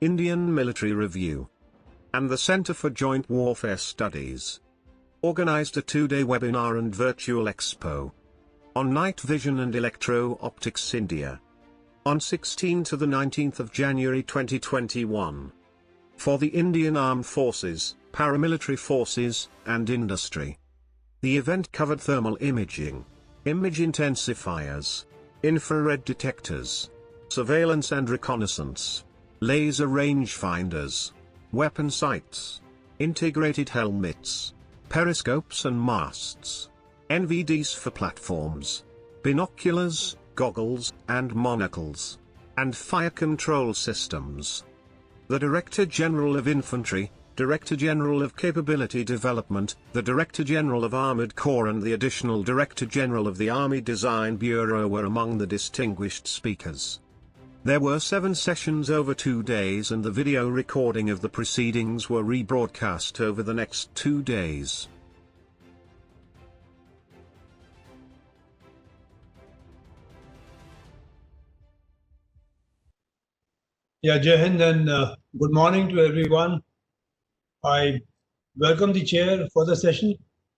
Indian Military Review, and the Center for Joint Warfare Studies organized a 2-day webinar and virtual expo on night vision and electro-optics India on 16 to the 19th of January 2021 for the Indian Armed Forces, paramilitary forces, and industry. The event covered thermal imaging, image intensifiers, infrared detectors, surveillance and reconnaissance, laser rangefinders, weapon sights, integrated helmets, periscopes and masts, NVDs for platforms, binoculars, goggles and monocles, and fire control systems. The Director General of Infantry, Director General of Capability Development, the Director General of Armored Corps and the Additional Director General of the Army Design Bureau were among the distinguished speakers. There were 7 sessions over 2 days, and the video recording of the proceedings were rebroadcast over the next 2 days. Yeah, Jai Hind, and good morning to everyone. I welcome the chair for the session,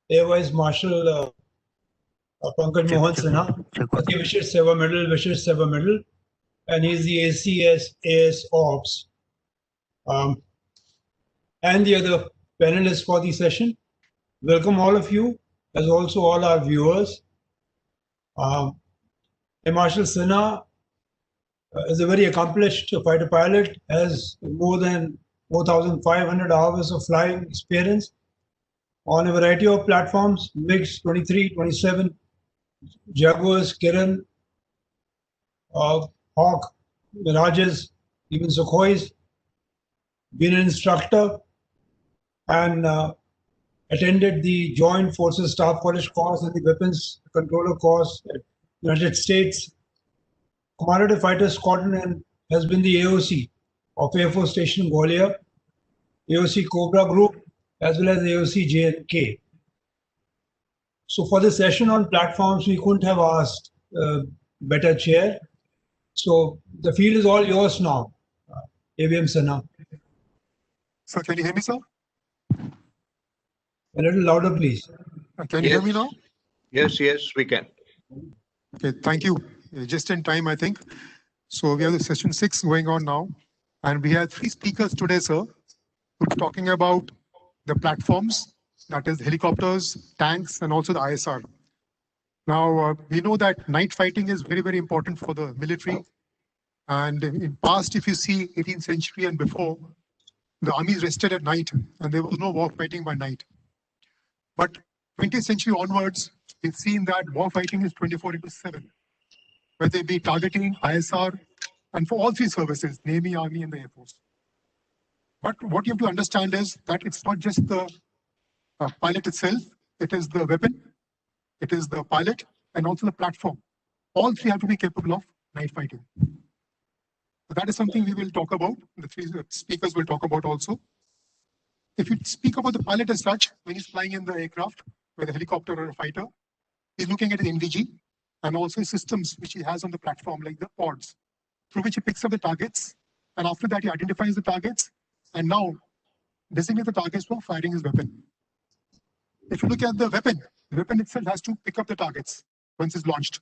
Air Vice Marshal Pankaj Mohan Sinha, Ati Vishesh Seva Medal, and he's the ACS Ops, and the other panelists for the session. Welcome all of you, as also all our viewers. Air Marshal Sinha is a very accomplished fighter pilot, has more than 4,500 hours of flying experience on a variety of platforms: MiGs 23, 27, Jaguars, Kiran, Hawk, Mirages, even Sukhois. Been an instructor and attended the Joint Forces Staff College course and the Weapons Controller course at United States. Commanded a fighter squadron and has been the AOC of Air Force Station Gwalior, AOC Cobra Group, as well as AOC J&K. So for the session on platforms, we couldn't have asked better chair. So the field is all yours now, AVM Sinha. Sir, can you hear me, sir? A little louder, please. Can you hear me now? Yes, we can. Okay, thank you. Just in time, I think. So we have the session 6 going on now, and we have 3 speakers today, sir, who are talking about the platforms, that is helicopters, tanks, and also the ISR. Now, we know that night fighting is very, very important for the military. And in past, if you see 18th century and before, the armies rested at night, and there was no war fighting by night. But 20th century onwards, we've seen that war fighting is 24/7. Whether it be targeting, ISR, and for all 3 services, Navy, Army, and the Air Force. But what you have to understand is that it's not just the pilot itself, it is the weapon, it is the pilot, and also the platform. All 3 have to be capable of night fighting. So that is something we will talk about. The 3 speakers will talk about also. If you speak about the pilot as such, when he's flying in the aircraft, with a helicopter or a fighter, he's looking at the NVG, and also systems which he has on the platform, like the pods, through which he picks up the targets. And after that, he identifies the targets, and now designates the targets for firing his weapon. If you look at the weapon itself has to pick up the targets once it's launched.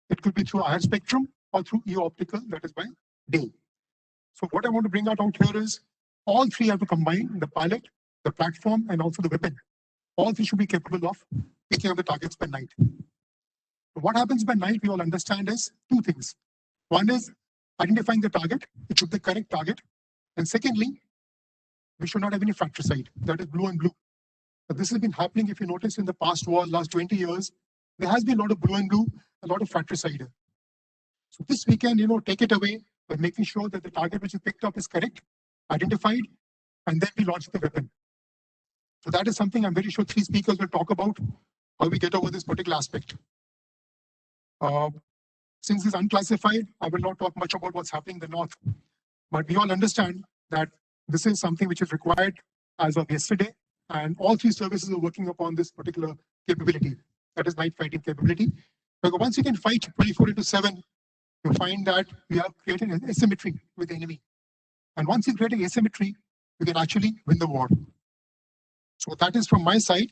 It could be through IR spectrum or through EO-optical, that is by day. So what I want to bring out here is all 3 have to combine: the pilot, the platform, and also the weapon. All 3 should be capable of picking up the targets by night. What happens by night, we all understand, is 2 things. One is identifying the target, it should be the correct target. And secondly, we should not have any fratricide, that is blue and blue. But this has been happening, if you notice, in the past war, last 20 years, there has been a lot of blue and blue, a lot of fratricide. So this we can, take it away by making sure that the target which is picked up is correct, identified, and then we launch the weapon. So that is something I'm very sure 3 speakers will talk about, how we get over this particular aspect. Since it's unclassified, I will not talk much about what's happening in the north. But we all understand that this is something which is required as of yesterday, and all 3 services are working upon this particular capability, that is night fighting capability. Because once you can fight 24/7, you find that we have created an asymmetry with the enemy. And once you create asymmetry, you can actually win the war. So that is from my side.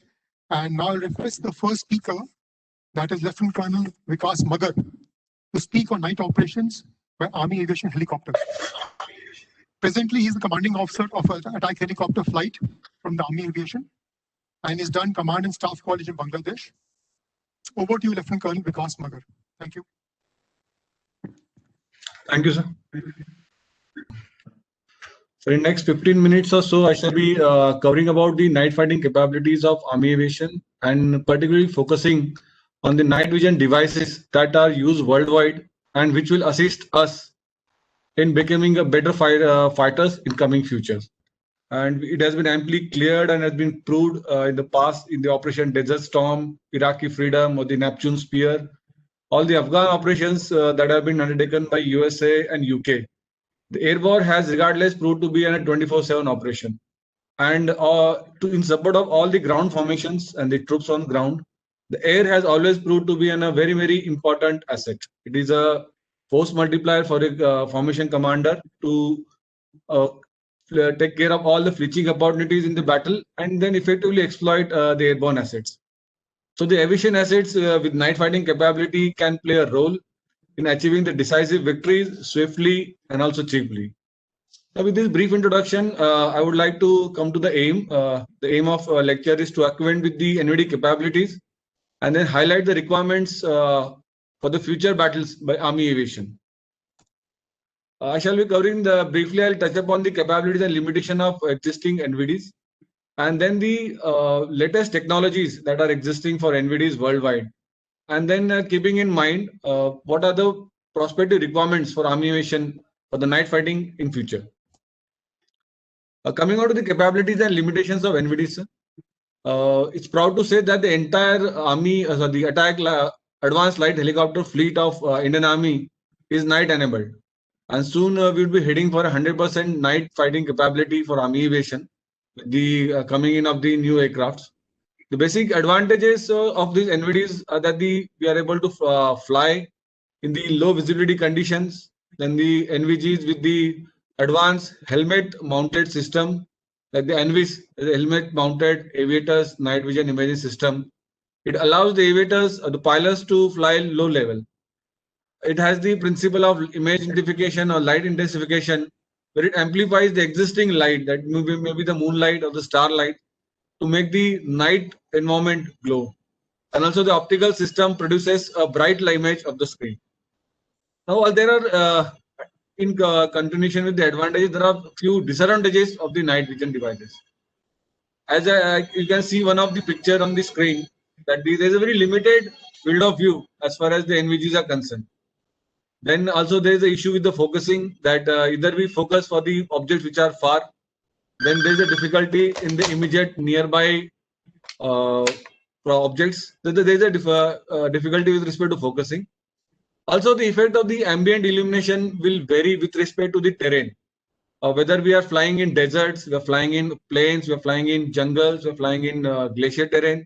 And now I'll request the first speaker, that is Lieutenant Colonel Vikas Magar, to speak on night operations by Army Aviation helicopters. Presently, he's the commanding officer of an attack helicopter flight from the Army Aviation, and he's done Command and Staff College in Bangladesh. Over to you, Lieutenant Colonel Vikas Magar. Thank you. Thank you, sir. So in next 15 minutes or so, I shall be covering about the night fighting capabilities of Army Aviation, and particularly focusing on the night vision devices that are used worldwide and which will assist us in becoming a better fighters in coming futures. And it has been amply cleared and has been proved in the past in the Operation Desert Storm, Iraqi Freedom, or the Neptune Spear, all the Afghan operations that have been undertaken by USA and UK. The air war has regardless proved to be a 24/7 operation. And in support of all the ground formations and the troops on ground, the air has always proved to be a very, very important asset. It is a force multiplier for a formation commander to take care of all the flinching opportunities in the battle and then effectively exploit the airborne assets. So the aviation assets with night fighting capability can play a role in achieving the decisive victories swiftly and also cheaply. Now, with this brief introduction, I would like to come to the aim. The aim of lecture is to acquaint with the NVD capabilities and then highlight the requirements for the future battles by Army Aviation. I shall be covering briefly. I'll touch upon the capabilities and limitation of existing NVDs, and then the latest technologies that are existing for NVDs worldwide, and then keeping in mind what are the prospective requirements for Army Aviation for the night fighting in future. Coming on to the capabilities and limitations of NVDs, it's proud to say that the entire Army, the attack advanced light helicopter fleet of Indian Army is night enabled. And soon we'll be heading for 100% night fighting capability for Army Aviation, with the coming in of the new aircrafts. The basic advantages of these NVDs are that we are able to fly in the low visibility conditions. Then the NVGs with the advanced helmet mounted system, like the NVIS, the helmet mounted aviators night vision imaging system. It allows the aviators or the pilots to fly low level. It has the principle of image intensification or light intensification, where it amplifies the existing light, that maybe the moonlight or the starlight, to make the night environment glow. And also the optical system produces a bright image of the screen. Now, while there are, in continuation with the advantages, there are a few disadvantages of the night vision devices. As you can see one of the picture on the screen, that there is a very limited field of view as far as the NVGs are concerned. Then also there is an issue with the focusing, that either we focus for the objects which are far, then there is a difficulty in the immediate nearby objects. There is a difficulty with respect to focusing. Also, the effect of the ambient illumination will vary with respect to the terrain. Whether we are flying in deserts, we are flying in plains, we are flying in jungles, we are flying in glacier terrain,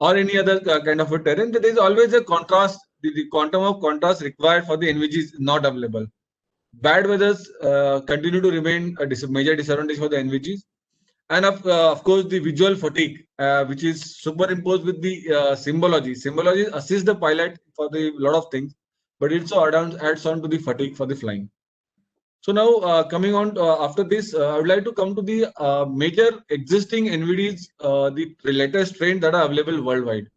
or any other kind of a terrain, there is always a contrast. The quantum of contrast required for the NVG is not available. Bad weathers continue to remain a major disadvantage for the NVGs. And of course, the visual fatigue, which is superimposed with the symbology. Symbology assists the pilot for the lot of things, but it also adds on to the fatigue for the flying. So now coming on after this, I would like to come to the major existing NVDs, the latest trend that are available worldwide.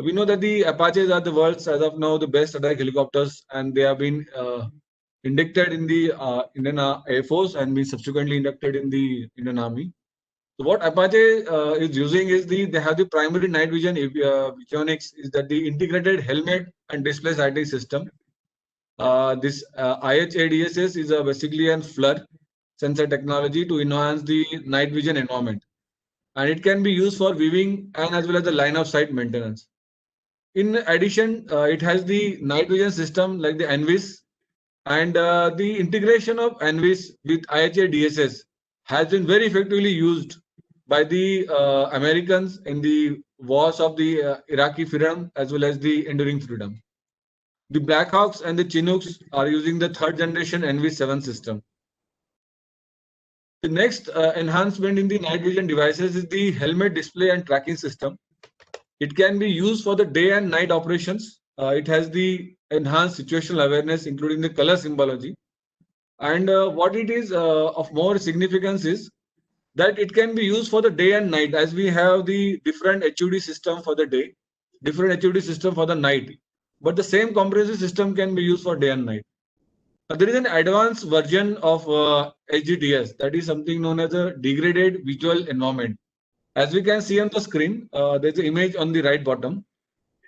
We know that the Apaches are the world's, as of now, the best attack helicopters, and they have been inducted in the Indian Air Force and been subsequently inducted in the Indian Army. So what Apache is using is they have the primary night vision avionics, is that the integrated helmet and display sighting system. This IHADSS is basically a FLIR sensor technology to enhance the night vision environment, and it can be used for viewing and as well as the line of sight maintenance. In addition, it has the night vision system like the NVIS, and the integration of NVIS with IHADSS has been very effectively used by the Americans in the wars of the Iraqi Freedom as well as the Enduring Freedom. The Black Hawks and the Chinooks are using the third generation NV7 system. The next enhancement in the night vision devices is the helmet display and tracking system. It can be used for the day and night operations. It has the enhanced situational awareness, including the color symbology. And what it is of more significance is that it can be used for the day and night, as we have the different HUD system for the day, different HUD system for the night. But the same comprehensive system can be used for day and night. There is an advanced version of HDDS, that is something known as a degraded visual environment. As we can see on the screen, there's an image on the right bottom,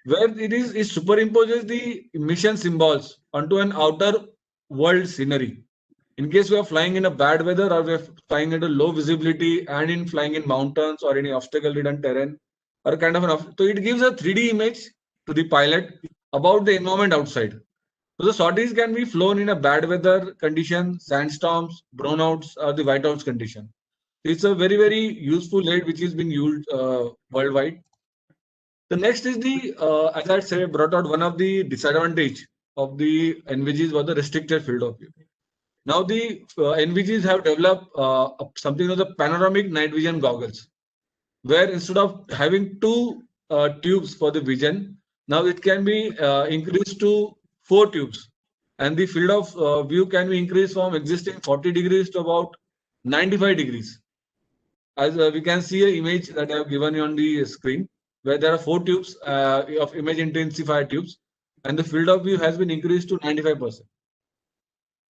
where it superimposes the emission symbols onto an outer world scenery. In case we are flying in a bad weather, or we are flying at a low visibility, and in flying in mountains or any obstacle-ridden terrain, or kind of so it gives a 3D image to the pilot about the environment outside. So the sorties can be flown in a bad weather condition, sandstorms, brownouts, or the whiteouts condition. It's a very, very useful aid which is being used worldwide. The next is the, as I said, brought out one of the disadvantage of the NVGs was the restricted field of view. Now the NVGs have developed something called the panoramic night vision goggles, where instead of having two tubes for the vision, now it can be increased to 4 tubes, and the field of view can be increased from existing 40 degrees to about 95 degrees. As we can see an image that I have given you on the screen, where there are 4 tubes of image intensifier tubes, and the field of view has been increased to 95%.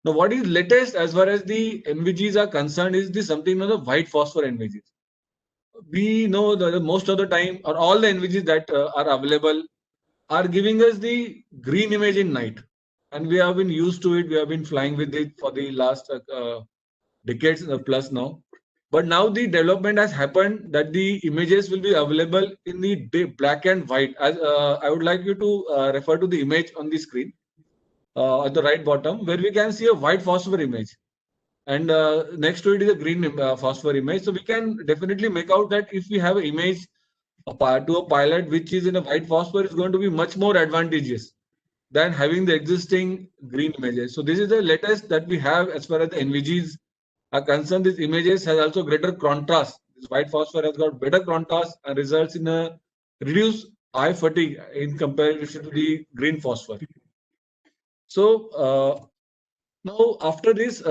Now, what is latest as far as the NVGs are concerned is the something known as the white phosphor NVGs. We know that most of the time, or all the NVGs that are available are giving us the green image in night, and we have been used to it. We have been flying with it for the last decades plus now. But now the development has happened that the images will be available in the day, black and white. As I would like you to refer to the image on the screen at the right bottom, where we can see a white phosphor image, and next to it is a green phosphor image. So we can definitely make out that if we have an image to a pilot which is in a white phosphor, is going to be much more advantageous than having the existing green images. So this is the latest that we have as far as the NVGs are concerned. These images has also greater contrast. This white phosphor has got better contrast and results in a reduced eye fatigue in comparison to the green phosphor. So now after this,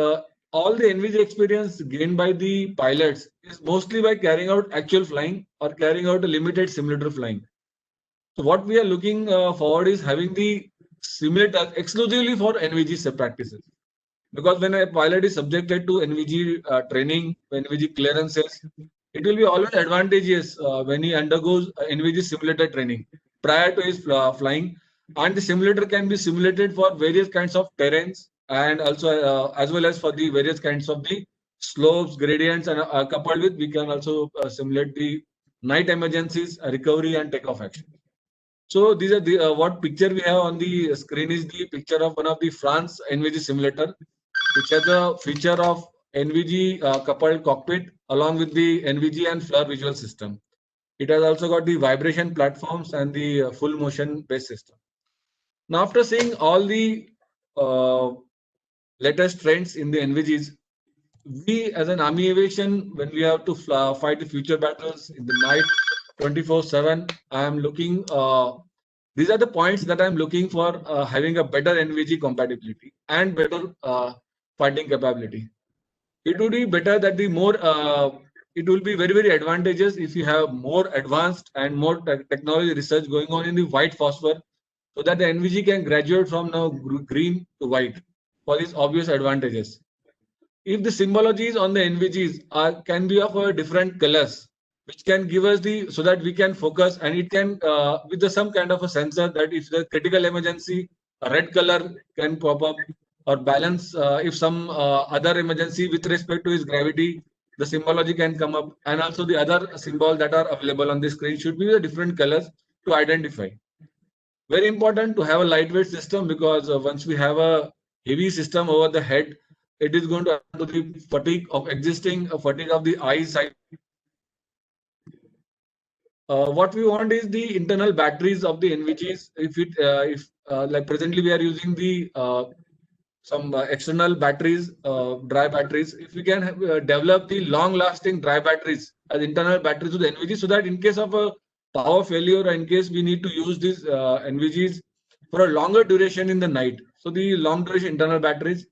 all the NVG experience gained by the pilots is mostly by carrying out actual flying or carrying out a limited simulator flying. So what we are looking forward is having the simulator exclusively for NVG practices. Because when a pilot is subjected to NVG training, NVG clearances, it will be always advantageous when he undergoes NVG simulator training prior to his flying. And the simulator can be simulated for various kinds of terrains, and also as well as for the various kinds of the slopes, gradients, and coupled with, we can also simulate the night emergencies, recovery, and takeoff action. So these are the what picture we have on the screen is the picture of one of the France NVG simulator, which has a feature of NVG coupled cockpit along with the NVG and FLIR visual system. It has also got the vibration platforms and the full motion based system. Now, after seeing all the latest trends in the NVGs, we as an Army Aviation, when we have to fight the future battles in the night 24/7, I am looking, these are the points that I'm looking for having a better NVG compatibility and better fighting capability. It would be better that the more, it will be very, very advantageous if you have more advanced and more technology research going on in the white phosphor, so that the NVG can graduate from now green to white for these obvious advantages. If the symbologies on the NVGs can be of different colors, which can give us the, so that we can focus, and it can with some kind of a sensor that if the critical emergency, a red color can pop up, or balance if some other emergency with respect to its gravity, the symbology can come up, and also the other symbols that are available on the screen should be the different colors to identify. Very important to have a lightweight system, because once we have a heavy system over the head, it is going to add to the fatigue of existing fatigue of the eyesight. What we want is the internal batteries of the NVGs. If like presently we are using the some external batteries, dry batteries. If we can develop the long-lasting dry batteries as internal batteries to the NVG, so that in case of a power failure, or in case we need to use these NVGs for a longer duration in the night. So the long duration internal batteries,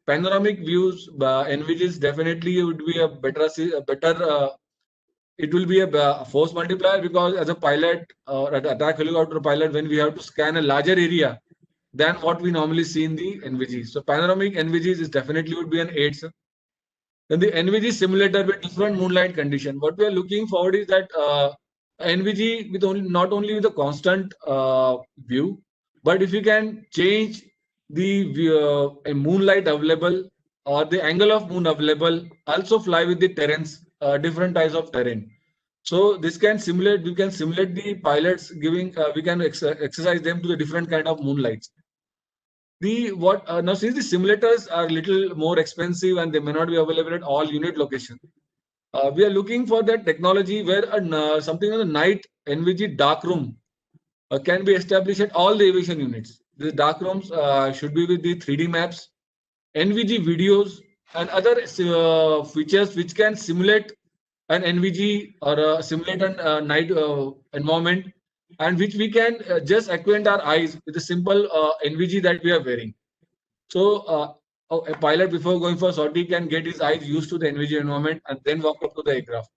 panoramic views, NVGs definitely would be a better, it will be a force multiplier, because as a pilot or an attack helicopter pilot, when we have to scan a larger area than what we normally see in the NVGs. So panoramic NVGs is definitely would be an aid, sir. Then the NVG simulator with different moonlight condition. What we are looking forward is that NVG with only not only with a constant view, but if you can change the moonlight available or the angle of moon available, also fly with the terrains, different types of terrain. So this can simulate. We can simulate the pilots giving. We can exercise them to the different kind of moonlights. Now, since the simulators are little more expensive and they may not be available at all unit locations, we are looking for that technology where something on the night NVG dark room can be established at all the aviation units. The dark rooms should be with the 3D maps, NVG videos, and other features which can simulate an NVG or simulate a night environment, and which we can just acquaint our eyes with the simple NVG that we are wearing. So a pilot before going for sortie can get his eyes used to the NVG environment and then walk up to the aircraft.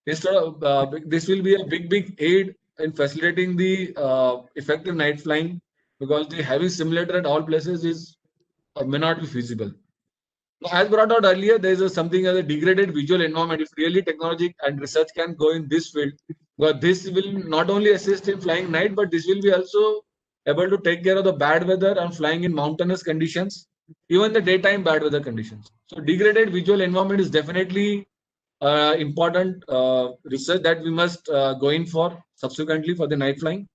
Instead of this will be a big aid in facilitating the effective night flying, because the having simulator at all places is may not be feasible. As brought out earlier, there is something as a degraded visual environment. If really technology and research can go in this field, because this will not only assist in flying night, but this will be also able to take care of the bad weather and flying in mountainous conditions, even the daytime bad weather conditions. So degraded visual environment is definitely important research that we must go in for subsequently for the night flying.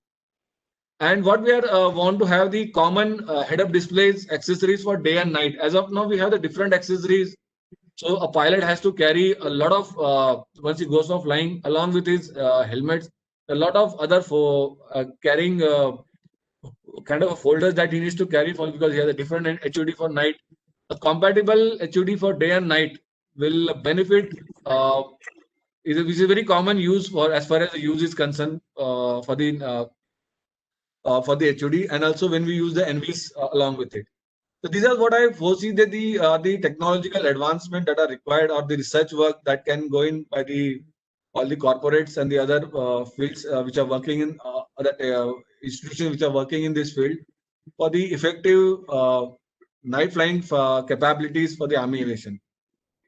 And what we are want to have the common head-up displays accessories for day and night. As of now, we have the different accessories. So a pilot has to carry a lot of once he goes for flying, along with his helmets, a lot of other for carrying kind of folders that he needs to carry for, because he has a different HUD for night. A compatible HUD for day and night will benefit. Which is a very common use for as far as the use is concerned for the HUD, and also when we use the NVs along with it. So these are what I foresee that the technological advancement that are required, or the research work that can go in by all the corporates and the other fields which are working in other institutions which are working in this field, for the effective night flying capabilities for the Army aviation.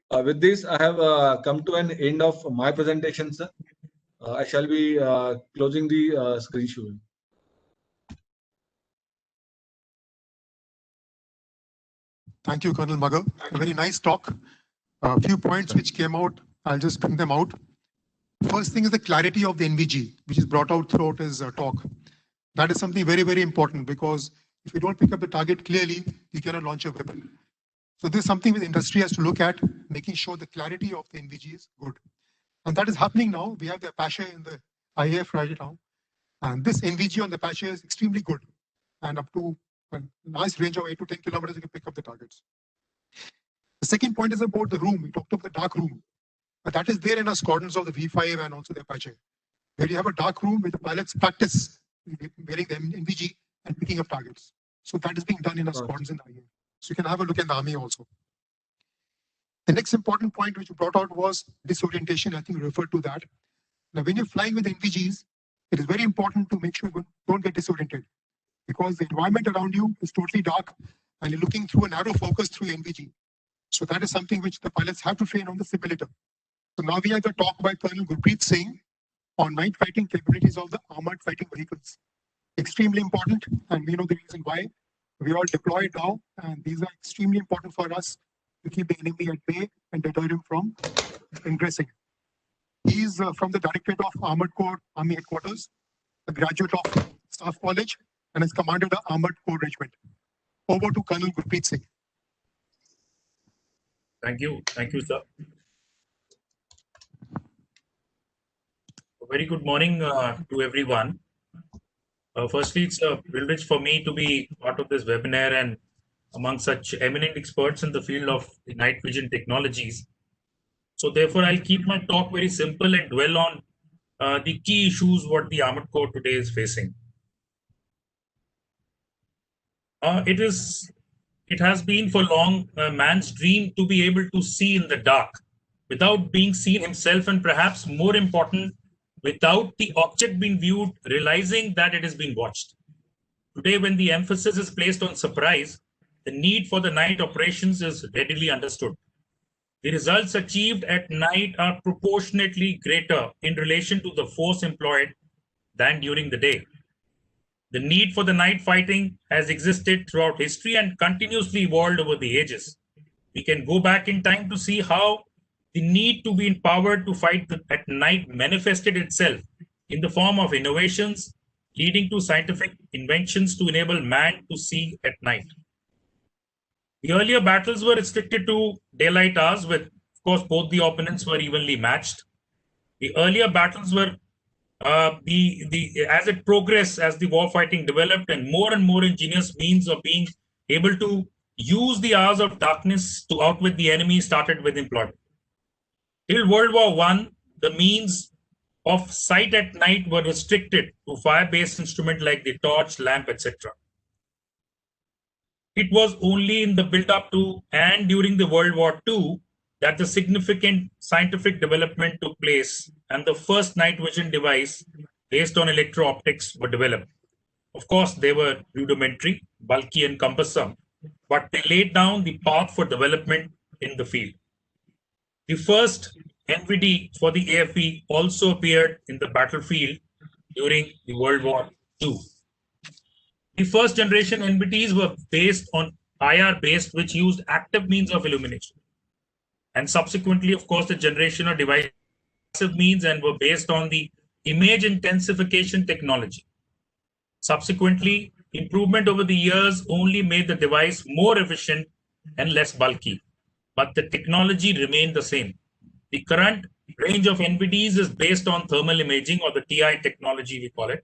With this, I have come to an end of my presentation, sir. I shall be closing the screen sharing. Thank you, Colonel Magar. A very nice talk. A few points which came out, I'll just bring them out. First thing is the clarity of the NVG, which is brought out throughout his talk. That is something very important, because if you don't pick up the target clearly, you cannot launch a weapon. So this is something the industry has to look at, making sure the clarity of the NVG is good. And that is happening now. We have the Apache in the IAF right now. And this NVG on the Apache is extremely good. And up to a nice range of 8 to 10 kilometers, you can pick up the targets. The second point is about the room. We talked about the dark room. But that is there in our squadrons of the V5 and also the Apache, where you have a dark room where the pilots practice wearing the NVG and picking up targets. So that is being done in our squadrons in the IAF. So you can have a look in the Army also. The next important point which you brought out was disorientation. I think you referred to that. Now, when you're flying with NVGs, it is very important to make sure you don't get disoriented, because the environment around you is totally dark and you're looking through a narrow focus through NVG. So that is something which the pilots have to train on the simulator. So now we have the talk by Colonel Gurpreet Singh on night fighting capabilities of the armored fighting vehicles. Extremely important, and we know the reason why. We are deployed now, and these are extremely important for us to keep the enemy at bay and deter him from ingressing. He is from the Directorate of Armored Corps Army Headquarters, a graduate of Staff College, and has commanded the Armored Corps Regiment. Over to Colonel Gurpreet Singh. Thank you, sir. A very good morning to everyone. Firstly, it's a privilege for me to be part of this webinar and among such eminent experts in the field of the night vision technologies. So therefore, I'll keep my talk very simple and dwell on the key issues what the Armored Corps today is facing. It has been for long man's dream to be able to see in the dark without being seen himself, and perhaps more important, without the object being viewed, realizing that it is being watched. Today, when the emphasis is placed on surprise, the need for the night operations is readily understood. The results achieved at night are proportionately greater in relation to the force employed than during the day. The need for the night fighting has existed throughout history and continuously evolved over the ages. We can go back in time to see how the need to be empowered to fight at night manifested itself in the form of innovations, leading to scientific inventions to enable man to see at night. The earlier battles were restricted to daylight hours, with, of course, both the opponents were evenly matched. The earlier battles were as it progressed, as the war fighting developed, and more ingenious means of being able to use the hours of darkness to outwit the enemy started with employment. Till World War I, the means of sight at night were restricted to fire-based instruments like the torch, lamp, etc. It was only in the build-up to and during the World War II that the significant scientific development took place and the first night vision device based on electro-optics were developed. Of course, they were rudimentary, bulky and cumbersome, but they laid down the path for development in the field. The first NVD for the AFE also appeared in the battlefield during the World War II. The first generation NVDs were based on IR-based, which used active means of illumination. And subsequently, of course, the generation of device means and were based on the image intensification technology. Subsequently, improvement over the years only made the device more efficient and less bulky, but the technology remained the same. The current range of NVDs is based on thermal imaging, or the TI technology we call it,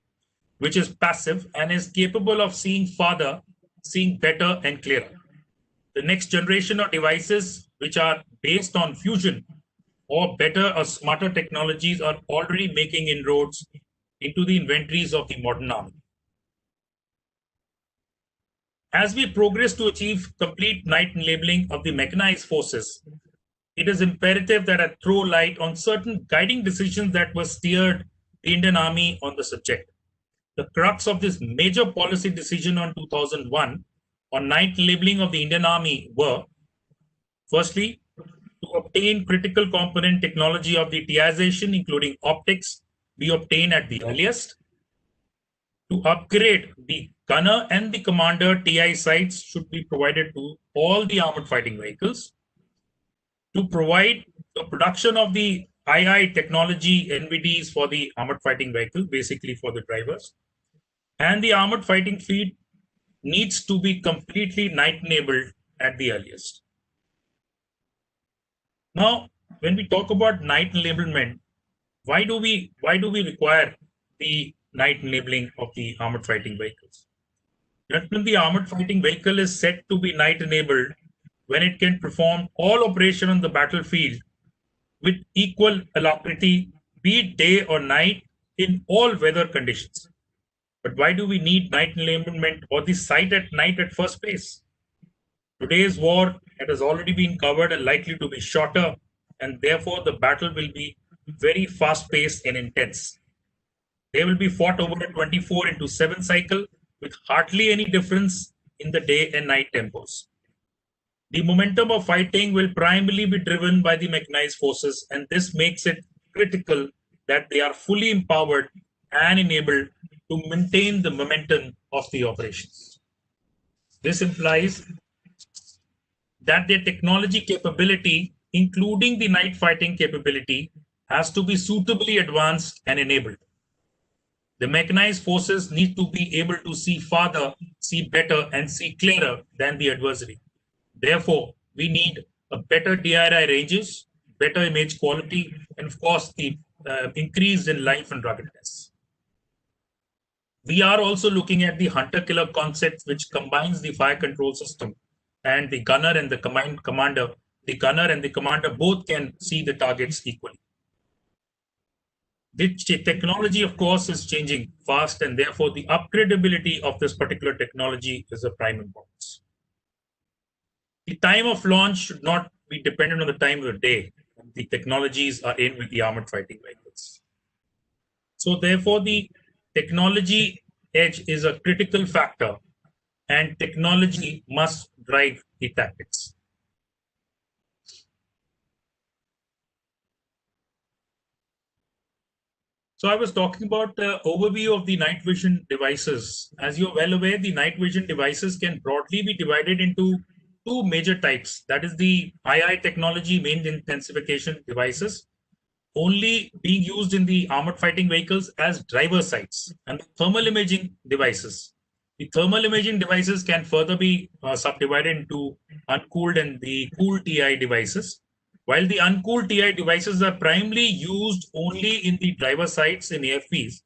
which is passive and is capable of seeing farther, seeing better and clearer. The next generation of devices, which are based on fusion or better or smarter technologies, are already making inroads into the inventories of the modern army. As we progress to achieve complete night labeling of the mechanized forces, it is imperative that I throw light on certain guiding decisions that were steered the Indian Army on the subject. The crux of this major policy decision on 2001 on night labeling of the Indian Army were, firstly, to obtain critical component technology of the TIization, including optics, be obtained at the earliest. To upgrade the gunner and the commander TI sights should be provided to all the armored fighting vehicles. To provide the production of the II technology NVDs for the armored fighting vehicle, basically for the drivers. And the armored fighting fleet needs to be completely night enabled at the earliest. Now, when we talk about night enablement, why do we require the night enabling of the armored fighting vehicles? When the armored fighting vehicle is set to be night enabled when it can perform all operation on the battlefield with equal alacrity, be it day or night, in all weather conditions. But why do we need night enablement or the sight at night at first place? Today's war, it has already been covered and likely to be shorter, and therefore the battle will be very fast-paced and intense. They will be fought over a 24/7 cycle with hardly any difference in the day and night tempos. The momentum of fighting will primarily be driven by the mechanized forces, and this makes it critical that they are fully empowered and enabled to maintain the momentum of the operations. This implies that their technology capability, including the night fighting capability, has to be suitably advanced and enabled. The mechanized forces need to be able to see farther, see better, and see clearer than the adversary. Therefore, we need a better DRI ranges, better image quality, and of course, the increase in life and ruggedness. We are also looking at the hunter-killer concept, which combines the fire control system and the gunner and the commander, both can see the targets equally. The technology, of course, is changing fast, and therefore the upgradability of this particular technology is of prime importance. The time of launch should not be dependent on the time of the day. The technologies are in with the armored fighting vehicles. So therefore, the technology edge is a critical factor, and technology must drive the tactics. So I was talking about the overview of the night vision devices. As you're well aware, the night vision devices can broadly be divided into two major types. That is the II technology main intensification devices, only being used in the armored fighting vehicles as driver sights, and the thermal imaging devices. The thermal imaging devices can further be subdivided into uncooled and the cooled TI devices. While the uncooled TI devices are primarily used only in the driver sights in AFVs,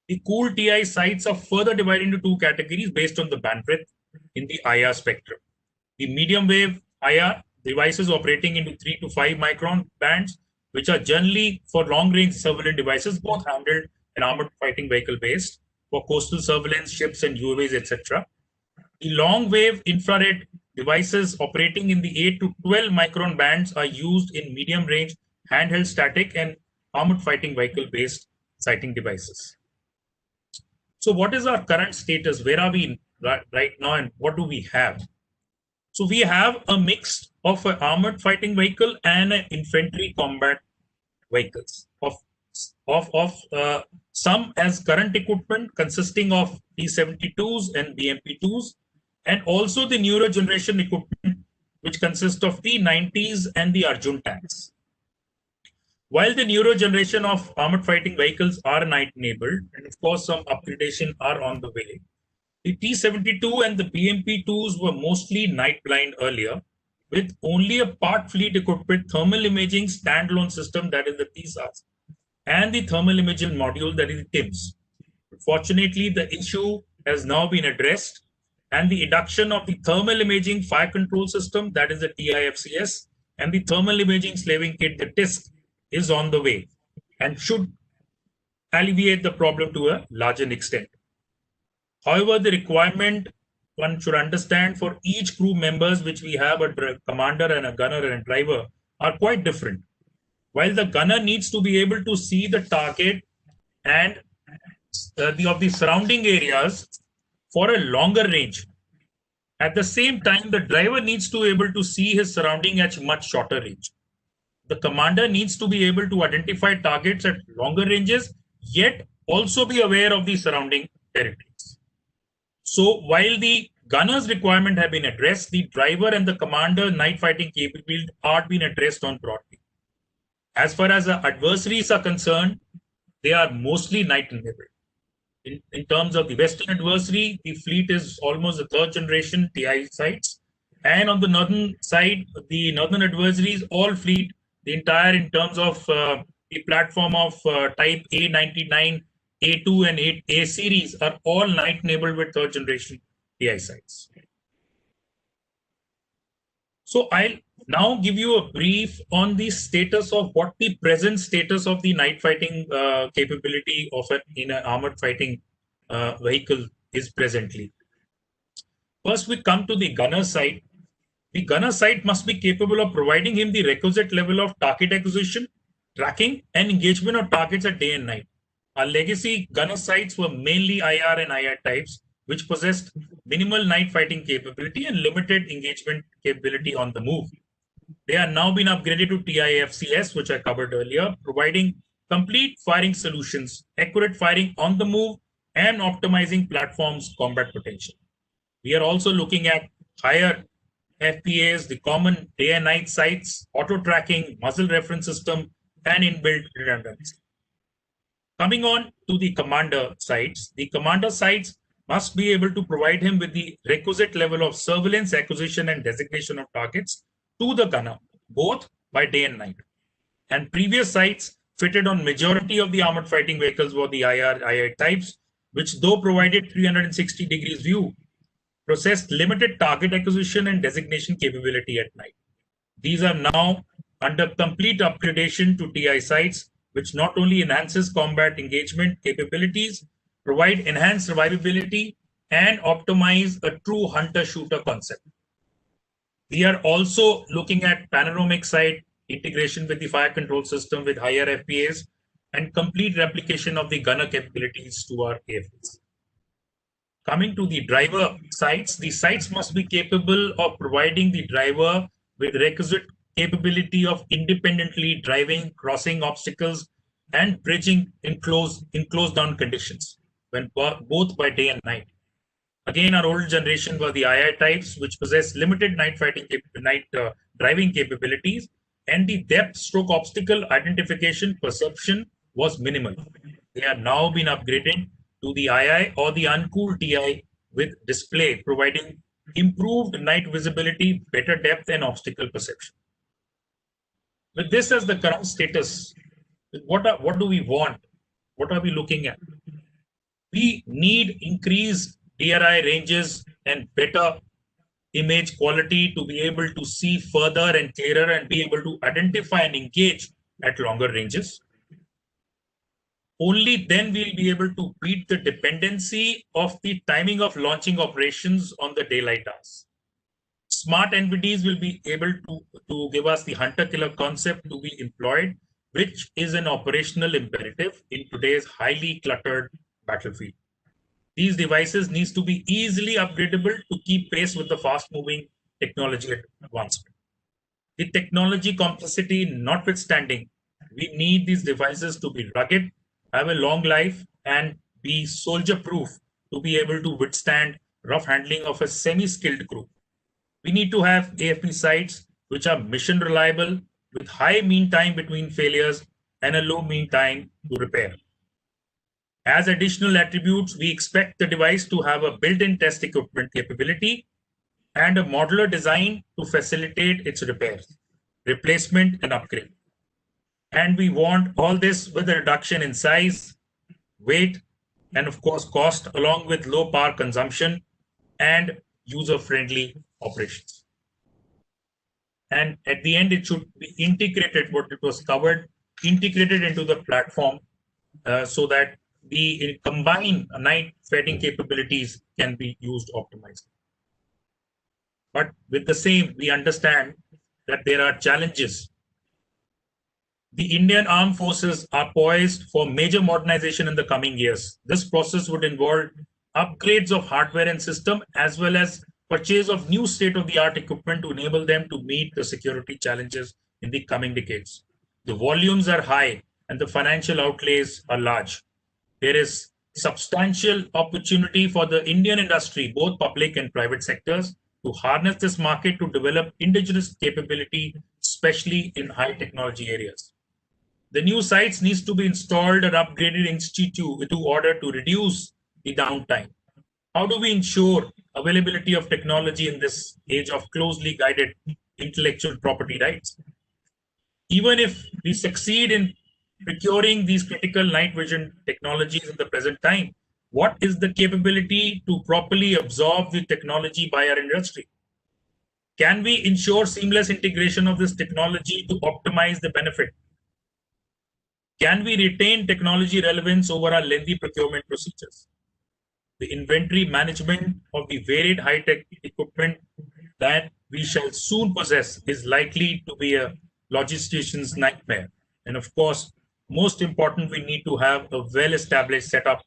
the cooled TI sights are further divided into two categories based on the bandwidth in the IR spectrum. The medium wave IR devices operating into 3 to 5 micron bands, which are generally for long range surveillance devices, both handled and armored fighting vehicle based for coastal surveillance, ships and UAVs, etc. The long wave infrared devices operating in the 8 to 12 micron bands are used in medium range handheld static and armored fighting vehicle based sighting devices. So what is our current status? Where are we right now, and what do we have? So we have a mix of an armored fighting vehicle and an infantry combat vehicles of some as current equipment consisting of T-72s and BMP-2s, and also the newer generation equipment which consists of T-90s and the Arjun tanks. While the newer generation of armored fighting vehicles are night enabled, and of course some upgradation are on the way, the T-72 and the BMP-2s were mostly night blind earlier, with only a part fleet equipped with thermal imaging standalone system, that is the TSAS, and the thermal imaging module, that is the TIMS. Fortunately, the issue has now been addressed, and the induction of the thermal imaging fire control system, that is the TIFCS, and the thermal imaging slaving kit, the TISC, is on the way and should alleviate the problem to a larger extent. However, the requirement one should understand for each crew members, which we have a commander and a gunner and a driver, are quite different. While the gunner needs to be able to see the target and of the surrounding areas for a longer range, at the same time, the driver needs to be able to see his surrounding at much shorter range. The commander needs to be able to identify targets at longer ranges, yet also be aware of the surrounding territories. So while the gunner's requirement have been addressed, the driver and the commander night fighting capability are being addressed on broadly. As far as the adversaries are concerned, they are mostly night enabled. In terms of the Western adversary, the fleet is almost the third generation TI sites. And on the northern side, the northern adversaries, all fleet, the entire in terms of the platform of type A99, A2 and A series are all night enabled with third generation TI sites. So I'll now give you a brief on the status of what the present status of the night fighting capability of in an armored fighting vehicle is presently. First, we come to the gunner side. The gunner side must be capable of providing him the requisite level of target acquisition, tracking, and engagement of targets at day and night. Our legacy gunner sites were mainly IR and IR types, which possessed minimal night fighting capability and limited engagement capability on the move. They are now been upgraded to TIFCS, which I covered earlier, providing complete firing solutions, accurate firing on the move, and optimizing platforms' combat potential. We are also looking at higher FPAs, the common day and night sights, auto tracking, muzzle reference system, and inbuilt redundancy. Coming on to the commander sites, the commander sites must be able to provide him with the requisite level of surveillance, acquisition, and designation of targets to the gunner, both by day and night. And previous sites fitted on majority of the armored fighting vehicles were the IR types, which though provided 360 degrees view, possessed limited target acquisition and designation capability at night. These are now under complete upgradation to TI sites, which not only enhances combat engagement capabilities, provide enhanced survivability, and optimize a true hunter-shooter concept. We are also looking at panoramic site integration with the fire control system with higher FPAs and complete replication of the gunner capabilities to our AFAs. Coming to the driver sites, the sites must be capable of providing the driver with requisite capability of independently driving, crossing obstacles, and bridging in closed down conditions, when both by day and night. Again, our old generation were the II types, which possess limited night driving capabilities, and the depth stroke obstacle identification perception was minimal. They are now been upgraded to the II or the uncooled TI with display, providing improved night visibility, better depth, and obstacle perception. With this as the current status, what do we want? What are we looking at? We need increased DRI ranges and better image quality to be able to see further and clearer and be able to identify and engage at longer ranges. Only then we'll be able to beat the dependency of the timing of launching operations on the daylight hours. Smart NVDs will be able to give us the hunter-killer concept to be employed, which is an operational imperative in today's highly cluttered battlefield. These devices need to be easily upgradable to keep pace with the fast-moving technology advancement. The technology complexity notwithstanding, we need these devices to be rugged, have a long life, and be soldier-proof to be able to withstand rough handling of a semi-skilled crew. We need to have AFP sites which are mission reliable with high mean time between failures and a low mean time to repair. As additional attributes, we expect the device to have a built-in test equipment capability and a modular design to facilitate its repairs, replacement, and upgrade. And we want all this with a reduction in size, weight, and of course cost, along with low power consumption and user-friendly operations. And at the end, it should be integrated, what it was covered, integrated into the platform so that the combined night fighting capabilities can be used optimized. But with the same, we understand that there are challenges. The Indian Armed Forces are poised for major modernization in the coming years. This process would involve upgrades of hardware and system, as well as purchase of new state-of-the-art equipment to enable them to meet the security challenges in the coming decades. The volumes are high and the financial outlays are large. There is substantial opportunity for the Indian industry, both public and private sectors, to harness this market to develop indigenous capability, especially in high technology areas. The new sites needs to be installed or upgraded in situ in order to reduce the downtime. How do we ensure availability of technology in this age of closely guided intellectual property rights? Even if we succeed in procuring these critical night vision technologies in the present time, what is the capability to properly absorb the technology by our industry? Can we ensure seamless integration of this technology to optimize the benefit? Can we retain technology relevance over our lengthy procurement procedures? The inventory management of the varied high-tech equipment that we shall soon possess is likely to be a logistician's nightmare. And of course, most important, we need to have a well-established setup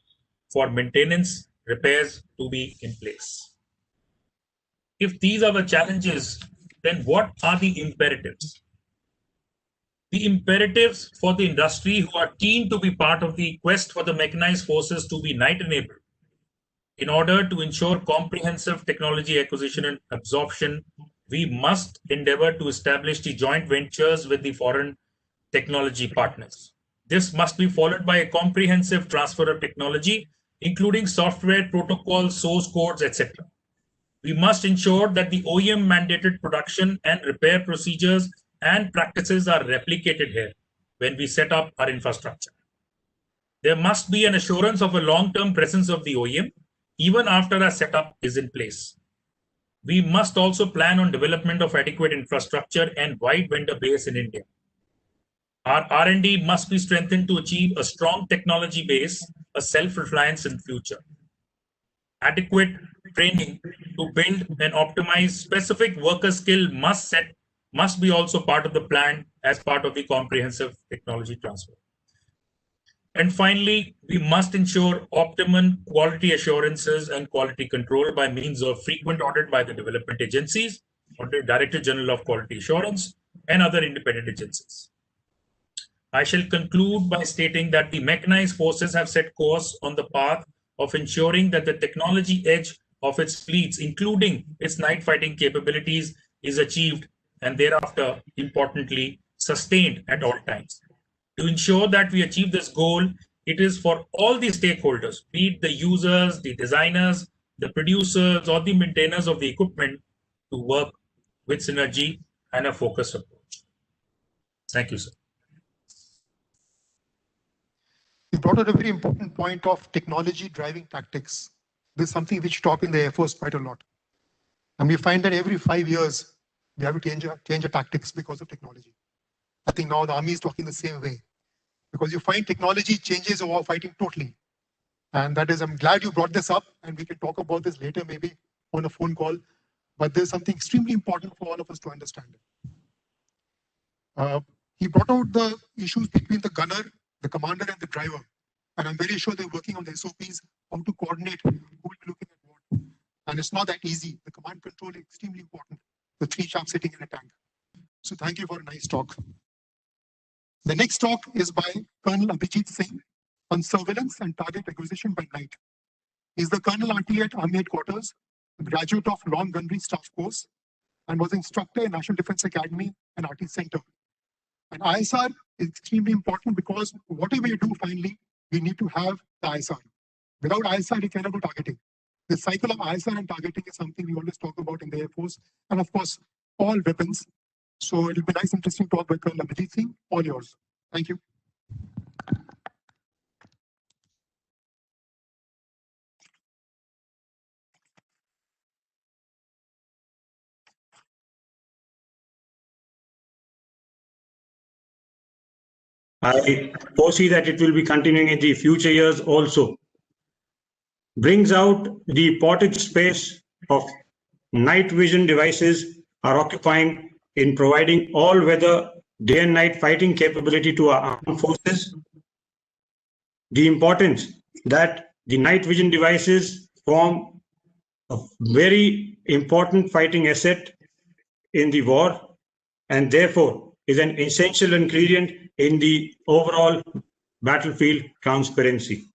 for maintenance, repairs to be in place. If these are the challenges, then what are the imperatives? The imperatives for the industry who are keen to be part of the quest for the mechanized forces to be night-enabled, in order to ensure comprehensive technology acquisition and absorption, we must endeavor to establish the joint ventures with the foreign technology partners. This must be followed by a comprehensive transfer of technology, including software, protocols, source codes, etc. We must ensure that the OEM mandated production and repair procedures and practices are replicated here when we set up our infrastructure. There must be an assurance of a long-term presence of the OEM even after our setup is in place. we must also plan on development of adequate infrastructure and wide vendor base in India. Our R&D must be strengthened to achieve a strong technology base, a self-reliance in future. Adequate training to build and optimize specific worker skill must be also part of the plan as part of the comprehensive technology transfer. And finally, we must ensure optimum quality assurances and quality control by means of frequent audit by the development agencies or the Director General of Quality Assurance and other independent agencies. I shall conclude by stating that the mechanized forces have set course on the path of ensuring that the technology edge of its fleets, including its night fighting capabilities, is achieved and thereafter, importantly, sustained at all times. To ensure that we achieve this goal, it is for all the stakeholders, be it the users, the designers, the producers, or the maintainers of the equipment, to work with synergy and a focused approach. Thank you, sir. You brought out a very important point of technology driving tactics. This is something which talk in the Air Force quite a lot. And we find that every 5 years, we have to change our tactics because of technology. I think now the Army is talking the same way. Because you find technology changes war fighting totally. And that is, I'm glad you brought this up, and we can talk about this later, maybe on a phone call. But there's something extremely important for all of us to understand. He brought out the issues between the gunner, the commander, and the driver. And I'm very sure they're working on the SOPs, how to coordinate, who will be looking at what. And it's not that easy. The command control is extremely important. The 3 chaps sitting in a tank. So thank you for a nice talk. The next talk is by Colonel Abhijit Singh on surveillance and target acquisition by night. He's the Colonel RT at Army Headquarters, a graduate of Long Gunnery Staff Course, and was instructor in National Defense Academy and RT Center. And ISR is extremely important because whatever you do, finally, we need to have the ISR. Without ISR, you cannot do targeting. The cycle of ISR and targeting is something we always talk about in the Air Force. And of course, all weapons. So it'll be nice, interesting talk by Colonel Abhijit Singh. All yours. Thank you. I foresee that it will be continuing in the future years also. Brings out the important space of night vision devices are occupying in providing all-weather day and night fighting capability to our armed forces. The importance that the night vision devices form a very important fighting asset in the war, and therefore is an essential ingredient in the overall battlefield transparency.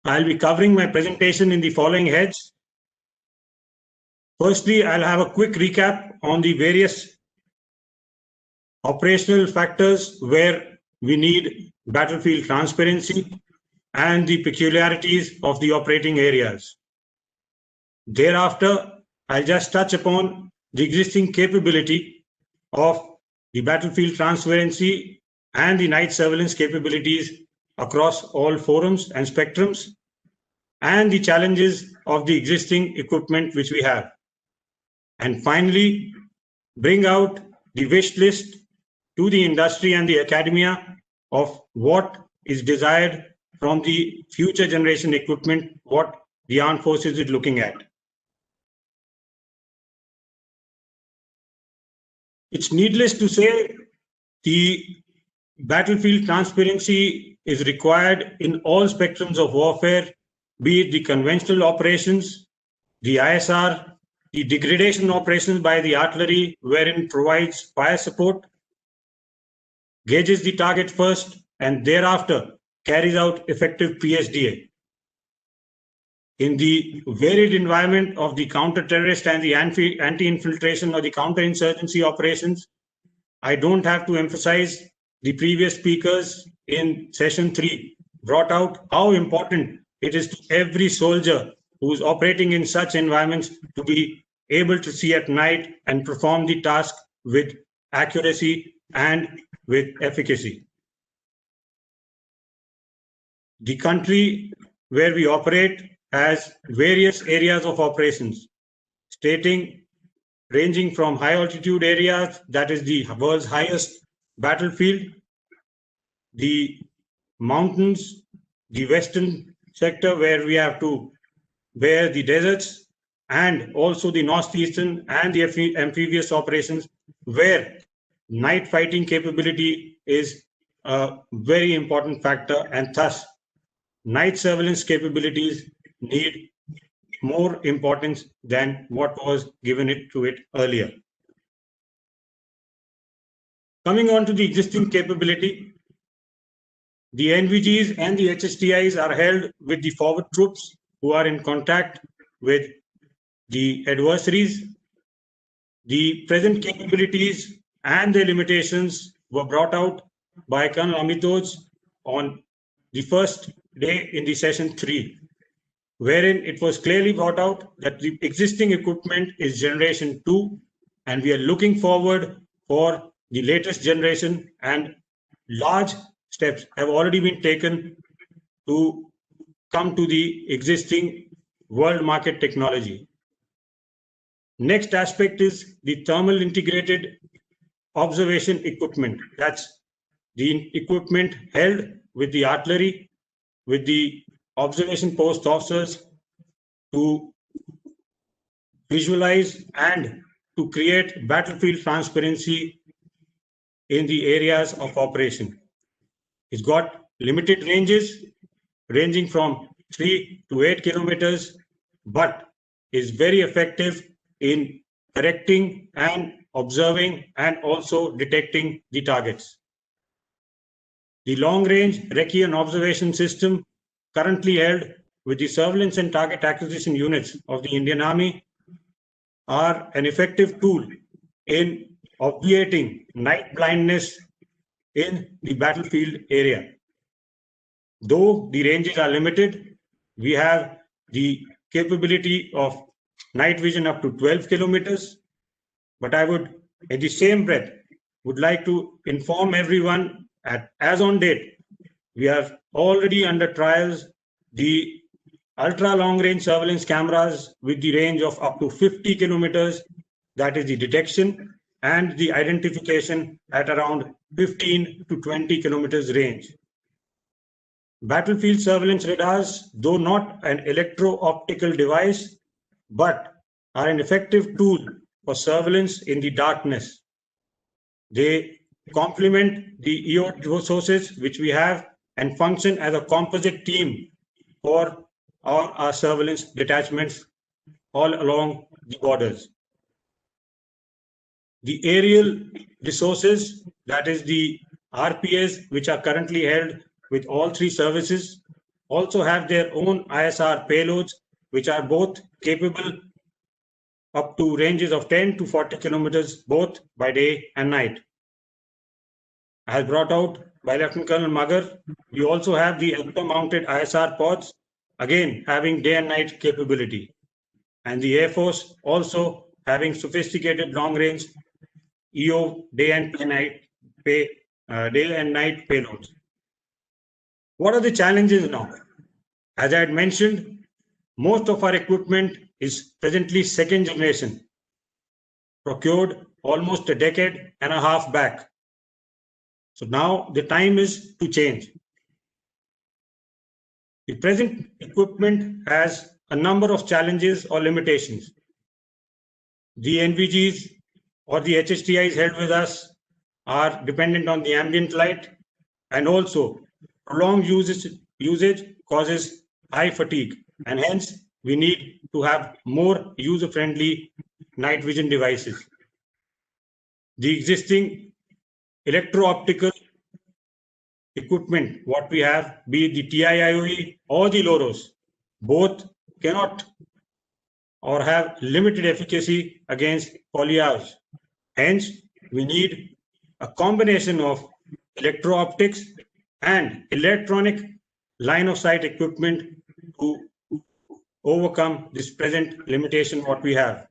I'll be covering my presentation in the following heads. Firstly, I'll have a quick recap on the various operational factors where we need battlefield transparency and the peculiarities of the operating areas. Thereafter, I'll just touch upon the existing capability of the battlefield transparency and the night surveillance capabilities across all forums and spectrums, and the challenges of the existing equipment which we have. And finally, bring out the wish list to the industry and the academia of what is desired from the future generation equipment, what the armed forces is looking at. It's needless to say, the battlefield transparency is required in all spectrums of warfare, be it the conventional operations, the ISR, the degradation operations by the artillery, wherein provides fire support, gauges the target first, and thereafter carries out effective PSDA. In the varied environment of the counter-terrorist and the anti-infiltration or the counter-insurgency operations, I don't have to emphasize the previous speakers in session 3 brought out how important it is to every soldier who's operating in such environments to be able to see at night and perform the task with accuracy and with efficacy. The country where we operate has various areas of operations, ranging from high altitude areas, that is the world's highest battlefield, the mountains, the western sector where the deserts, and also the northeastern and the amphibious operations where night fighting capability is a very important factor, and thus night surveillance capabilities need more importance than what was given to it earlier. Coming on to the existing capability, the NVGs and the HSTIs are held with the forward troops who are in contact with the adversaries. The present capabilities and their limitations were brought out by Colonel Amitoj on the first day in the session 3, wherein it was clearly brought out that the existing equipment is generation 2, and we are looking forward for the latest generation, and large steps have already been taken to come to the existing world market technology. Next aspect is the thermal integrated observation equipment. That's the equipment held with the artillery, with the observation post officers to visualize and to create battlefield transparency in the areas of operation. It's got limited ranges ranging from 3 to 8 kilometers, but is very effective in correcting and observing and also detecting the targets. The long-range Recce observation system currently held with the surveillance and target acquisition units of the Indian Army are an effective tool in obviating night blindness in the battlefield area. Though the ranges are limited, we have the capability of night vision up to 12 kilometers. But I would, at the same breath, would like to inform everyone as on date, we are already under trials the ultra long range surveillance cameras with the range of up to 50 kilometers, that is the detection and the identification at around 15 to 20 kilometers range. Battlefield surveillance radars, though not an electro-optical device, but are an effective tool for surveillance in the darkness. They complement the EO sources which we have and function as a composite team for our surveillance detachments all along the borders. The aerial resources, that is the RPAs, which are currently held with all three services, also have their own ISR payloads, which are both capable up to ranges of 10 to 40 kilometers, both by day and night. As brought out by Lieutenant Colonel Magar, we also have the mounted ISR pods, again having day and night capability. And the Air Force also having sophisticated long-range EO day and night payloads. What are the challenges now? As I had mentioned, most of our equipment is presently second generation, procured almost a decade and a half back. So now the time is to change. The present equipment has a number of challenges or limitations. The NVGs or the HSTIs held with us are dependent on the ambient light, and also prolonged usage causes high fatigue, and hence we need to have more user-friendly night vision devices. The existing electro-optical equipment, what we have, be it the TIIOE or the LOROS, both cannot or have limited efficacy against foliage. Hence, we need a combination of electro-optics and electronic line of sight equipment to overcome this present limitation what we have.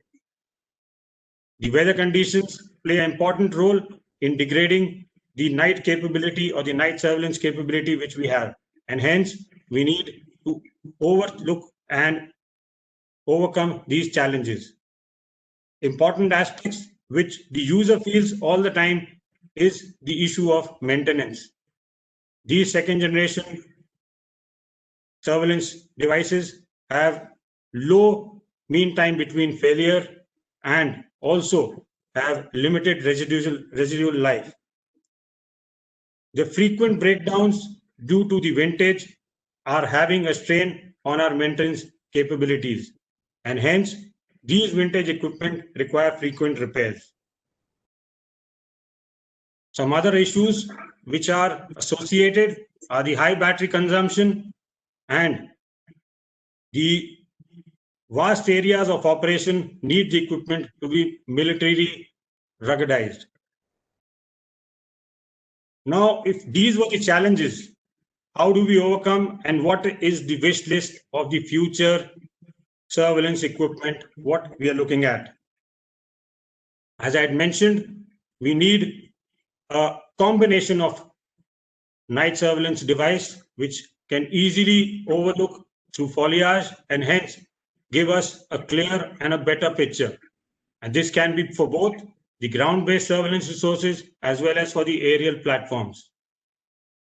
The weather conditions play an important role in degrading the night capability or the night surveillance capability which we have, and hence we need to overlook and overcome these challenges. Important aspects which the user feels all the time is the issue of maintenance. These second generation surveillance devices have low mean time between failure and also have limited residual life. The frequent breakdowns due to the vintage are having a strain on our maintenance capabilities, and hence these vintage equipment require frequent repairs. Some other issues which are associated are the high battery consumption and the vast areas of operation need the equipment to be militarily ruggedized. Now, if these were the challenges, how do we overcome and what is the wish list of the future surveillance equipment, what we are looking at? As I had mentioned, we need a combination of night surveillance device which can easily overlook through foliage and hence give us a clear and a better picture. And this can be for both the ground-based surveillance resources as well as for the aerial platforms.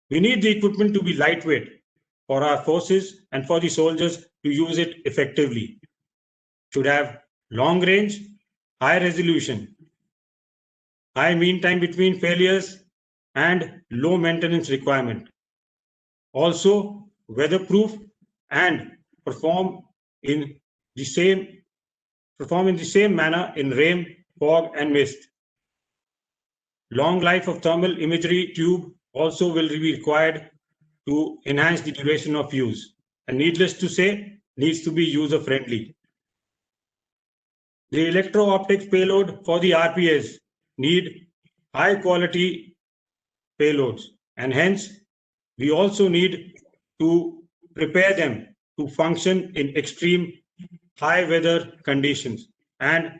We need the equipment to be lightweight for our forces and for the soldiers to use it effectively. Should have long range, high resolution, high mean time between failures, and low maintenance requirement. Also weatherproof and perform in the same manner in rain, fog, and mist. Long life of thermal imagery tube also will be required to enhance the duration of use, and needless to say, needs to be user friendly. The electro-optics payload for the RPAs need high quality payloads, and hence we also need to prepare them to function in extreme high weather conditions and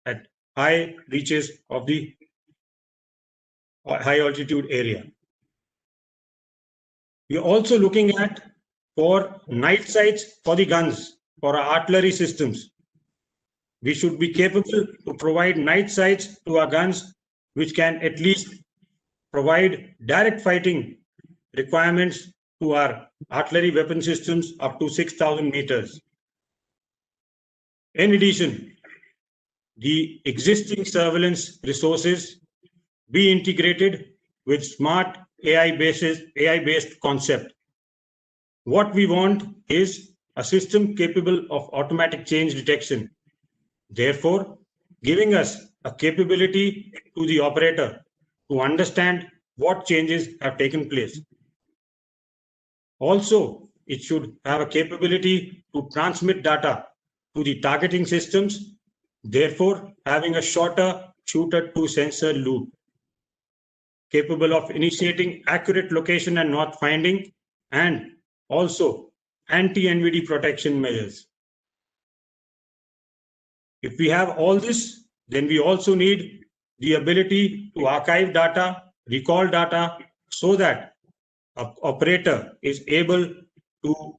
at high reaches of the high altitude area. We are also looking at for night sights for the guns, for our artillery systems. We should be capable to provide night sights to our guns, which can at least provide direct fighting requirements to our artillery weapon systems up to 6,000 meters. In addition, the existing surveillance resources be integrated with smart AI-based concept. What we want is a system capable of automatic change detection, therefore giving us a capability to the operator to understand what changes have taken place. Also, it should have a capability to transmit data to the targeting systems, therefore having a shorter shooter to sensor loop, capable of initiating accurate location and north finding, and also anti-NVD protection measures. If we have all this, then we also need the ability to archive data, recall data, so that an operator is able to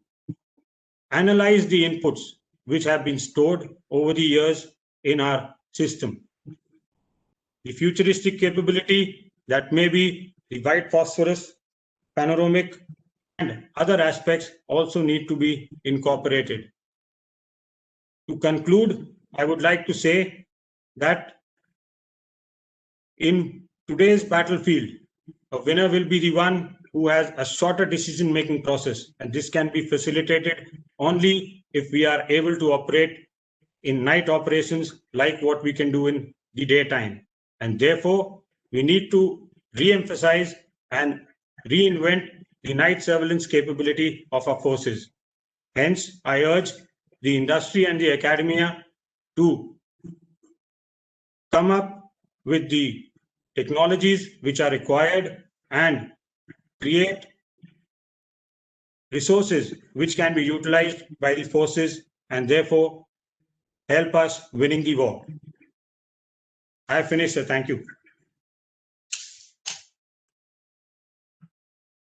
analyze the inputs which have been stored over the years in our system. The futuristic capability that may be the white phosphorus, panoramic, and other aspects also need to be incorporated. To conclude, I would like to say that in today's battlefield, a winner will be the one who has a shorter decision-making process, and this can be facilitated only if we are able to operate in night operations like what we can do in the daytime. And therefore, we need to re-emphasize and reinvent the night surveillance capability of our forces. Hence, I urge the industry and the academia to come up with the technologies which are required and create resources which can be utilized by the forces and therefore help us winning the war. I have finished, sir. Thank you.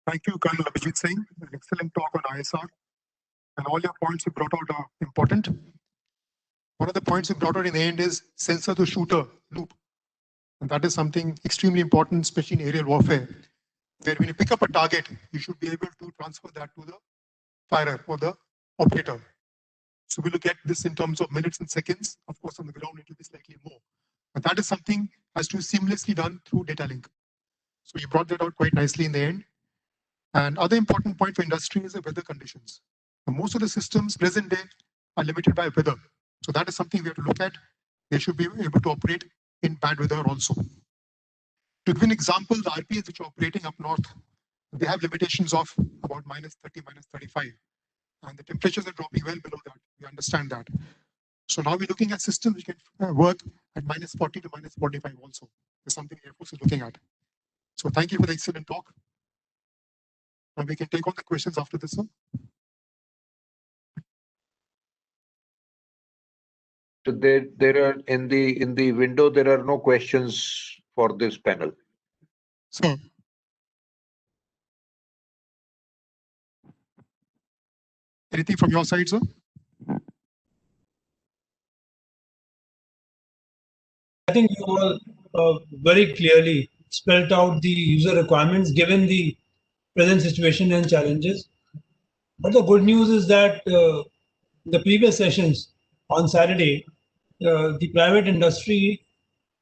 Thank you, Colonel Abhijit Singh. An excellent talk on ISR. and all your points you brought out are important. One of the points you brought out in the end is sensor to shooter loop. And that is something extremely important, especially in aerial warfare, where when you pick up a target, you should be able to transfer that to the firer or the operator. So we look at this in terms of minutes and seconds. Of course, on the ground, it will be slightly more. But that is something has to be seamlessly done through data link. So you brought that out quite nicely in the end. And other important point for industry is the weather conditions. And most of the systems present day are limited by weather. So that is something we have to look at. They should be able to operate in bad weather also. To give an example, the RPAs which are operating up north, they have limitations of about -30, -35. And the temperatures are dropping well below that. We understand that. So now we're looking at systems which can work at -40 to -45 also. It's something Air Force is looking at. So thank you for the excellent talk. And we can take on the questions after this, sir. So there are in the window, there are no questions for this panel. So anything from your side, sir? I think you all very clearly spelled out the user requirements given the present situation and challenges. But the good news is that the previous sessions on Saturday, the private industry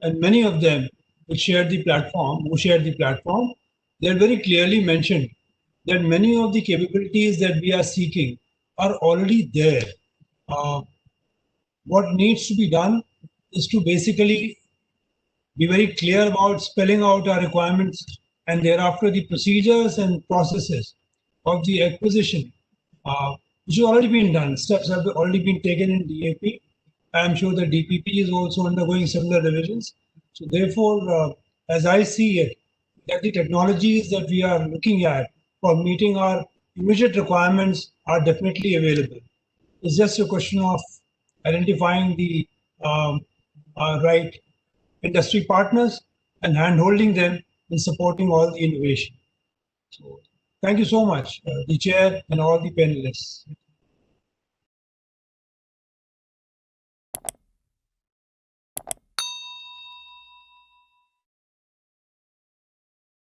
and many of them who shared the platform, they are very clearly mentioned that many of the capabilities that we are seeking are already there. What needs to be done is to basically be very clear about spelling out our requirements and thereafter the procedures and processes of the acquisition, which has already been done. Steps have already been taken in DAP. I am sure the DPP is also undergoing similar revisions. So therefore, as I see it, that the technologies that we are looking at for meeting our immediate requirements are definitely available. It's just a question of identifying the right industry partners and hand-holding them in supporting all the innovation. So thank you so much, the chair and all the panelists.